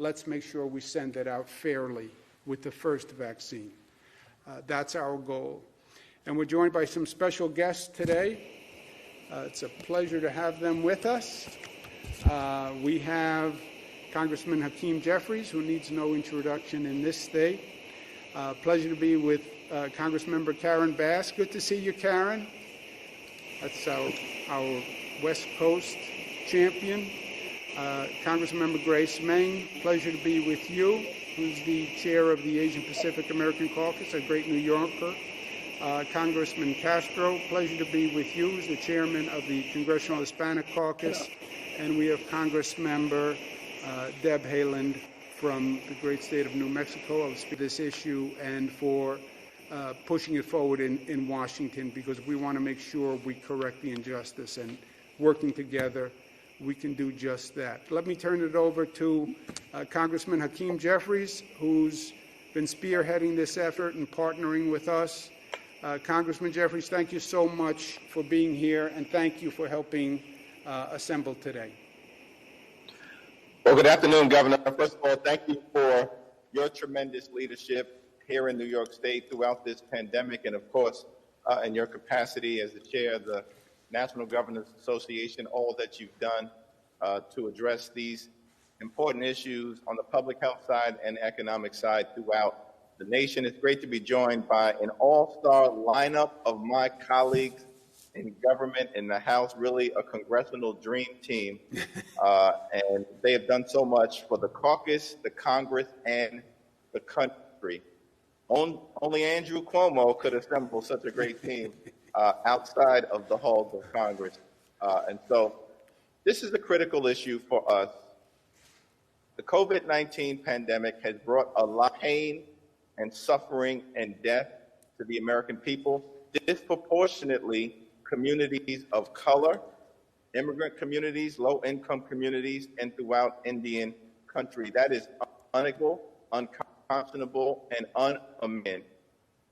let's make sure we send it out fairly with the first vaccine. That's our goal. And we're joined by some special guests today. It's a pleasure to have them with us. We have Congressman Hakeem Jeffries, who needs no introduction in this state. Pleasure to be with Congressmember Karen Bass. Good to see you, Karen. That's our West Coast champion. Congressmember Grace Meng, pleasure to be with you, who's the chair of the Asian Pacific American Caucus, a great New Yorker. Congressman Castro, pleasure to be with you, who's the chairman of the Congressional Hispanic Caucus. And we have Congressmember Deb Haaland from the great state of New Mexico. I'll speak to this issue and for pushing it forward in Washington, because we want to make sure we correct the injustice, and working together we can do just that. Let me turn it over to Congressman Hakeem Jeffries, who's been spearheading this effort and partnering with us. Congressman Jeffries, thank you so much for being here, and thank you for helping assemble today. Well, good afternoon, Governor. First of all, thank you for your tremendous leadership here in New York State throughout this pandemic, and of course, in your capacity as the chair of the National Governors Association, all that you've done to address these important issues on the public health side and economic side throughout the nation. It's great to be joined by an all-star lineup of my colleagues in government, in the House, really a congressional dream team. And they have done so much for the caucus, the Congress, and the country. Only Andrew Cuomo could assemble such a great team outside of the halls of Congress. And so this is a critical issue for us. The COVID-19 pandemic has brought a lot of pain and suffering and death to the American people, disproportionately communities of color, immigrant communities, low-income communities, and throughout Indian country. That is unequal, unconscionable, and un-American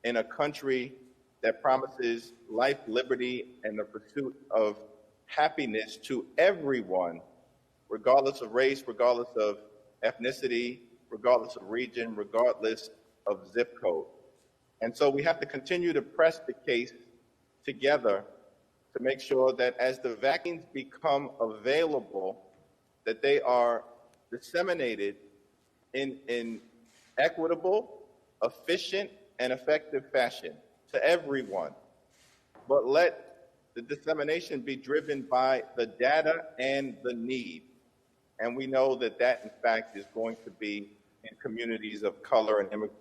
in a country that promises life, liberty, and the pursuit of happiness to everyone, regardless of race, regardless of ethnicity, regardless of region, regardless of zip code. And so we have to continue to press the case together to make sure that as the vaccines become available, that they are disseminated in equitable, efficient, and effective fashion to everyone. But let the dissemination be driven by the data and the need. And we know that that, in fact, is going to be in communities of color and immigrant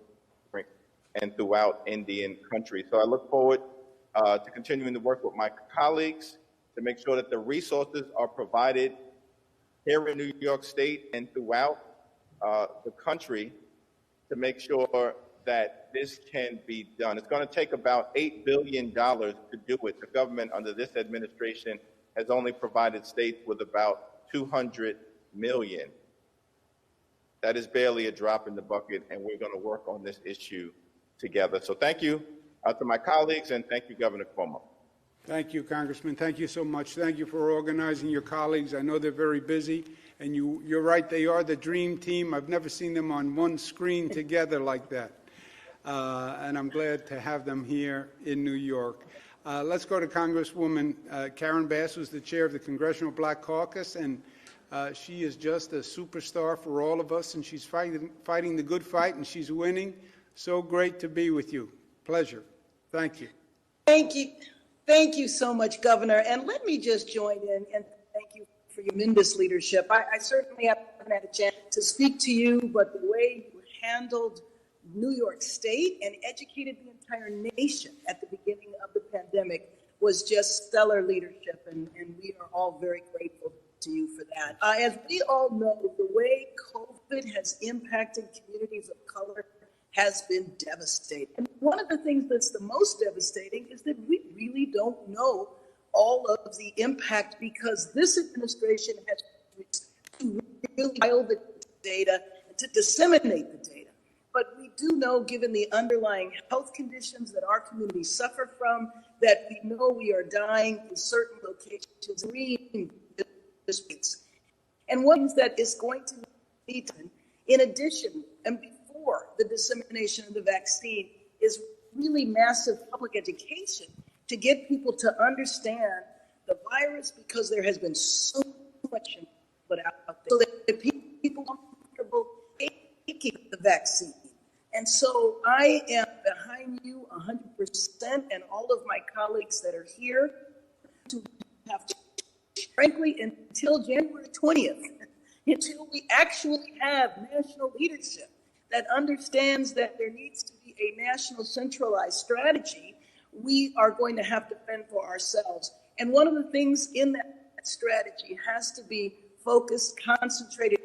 and throughout Indian country. So I look forward to continuing to work with my colleagues to make sure that the resources are provided here in New York State and throughout the country to make sure that this can be done. It's going to take about $8 billion to do it. The government under this administration has only provided states with about $200 million. That is barely a drop in the bucket, and we're going to work on this issue together. So thank you to my colleagues, and thank you, Governor Cuomo. Thank you, Congressman. Thank you so much. Thank you for organizing your colleagues. I know they're very busy, and you're right, they are the dream team. I've never seen them on one screen together like that, and I'm glad to have them here in New York. Let's go to Congresswoman Karen Bass, who's the chair of the Congressional Black Caucus, and she is just a superstar for all of us, and she's fighting the good fight, and she's winning. So great to be with you. Pleasure. Thank you. Thank you. Thank you so much, Governor. And let me just join in and thank you for your tremendous leadership. I certainly haven't had a chance to speak to you, but the way you handled New York State and educated the entire nation at the beginning of the pandemic was just stellar leadership, and we are all very grateful to you for that. As we all know, the way COVID has impacted communities of color has been devastating. And one of the things that's the most devastating is that we really don't know all of the impact, because this administration has to really file the data and to disseminate the data. But we do know, given the underlying health conditions that our communities suffer from, that we know we are dying in certain locations, green districts. And one thing that is going to need In addition, and before the dissemination of the vaccine, is really massive public education to get people to understand the virus, because there has been so much put out there, so that people are comfortable taking the vaccine. And so I am behind you 100%, and all of my colleagues that are here to have to, frankly, until January 20th, until we actually have national leadership that understands that there needs to be a national centralized strategy, we are going to have to fend for ourselves. And one of the things in that strategy has to be focused, concentrated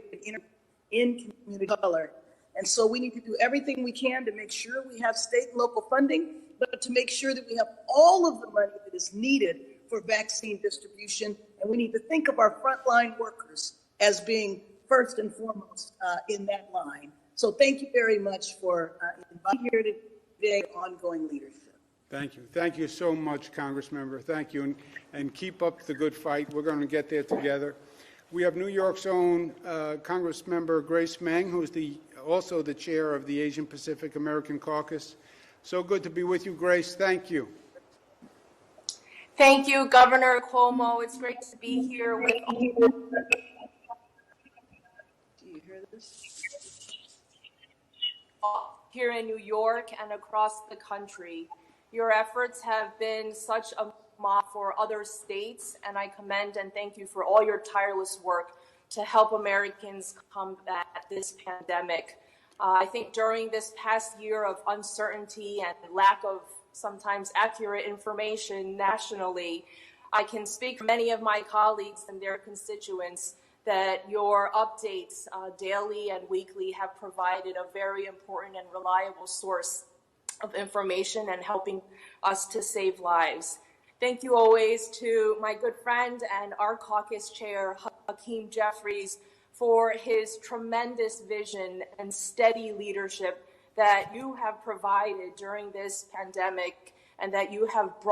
in community color. And so we need to do everything we can to make sure we have state and local funding, but to make sure that we have all of the money that is needed for vaccine distribution. And we need to think of our frontline workers as being first and foremost in that line. So thank you very much for inviting here today, ongoing leadership. Thank you. Thank you so much, Congressmember. Thank you, and keep up the good fight. We're going to get there together. We have New York's own Congressmember Grace Meng, who is also the chair of the Asian Pacific American Caucus. So good to be with you, Grace. Thank you. Thank you, Governor Cuomo. It's great to be here with you. Do you hear this? Here in New York and across the country. Your efforts have been such a model for other states, and I commend and thank you for all your tireless work to help Americans combat this pandemic. I think during this past year of uncertainty and lack of sometimes accurate information nationally, I can speak for many of my colleagues and their constituents that your updates daily and weekly have provided a very important and reliable source of information and helping us to save lives. Thank you always to my good friend and our caucus chair, Hakeem Jeffries, for his tremendous vision and steady leadership that you have provided during this pandemic and that you have brought